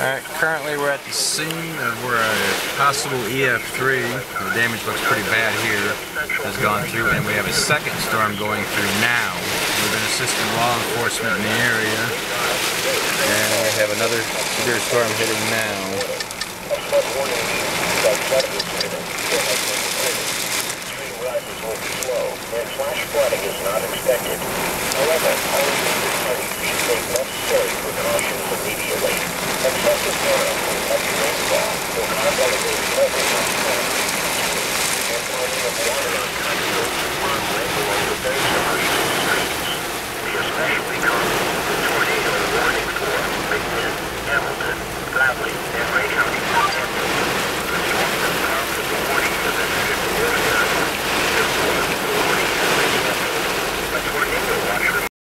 Alright, currently we're at the scene of where a possible EF-3, the damage looks pretty bad here, has gone through, and we have a second storm going through now. We've been assisting law enforcement in the area, and we have another severe storm hitting now. Flash flooding is not expected.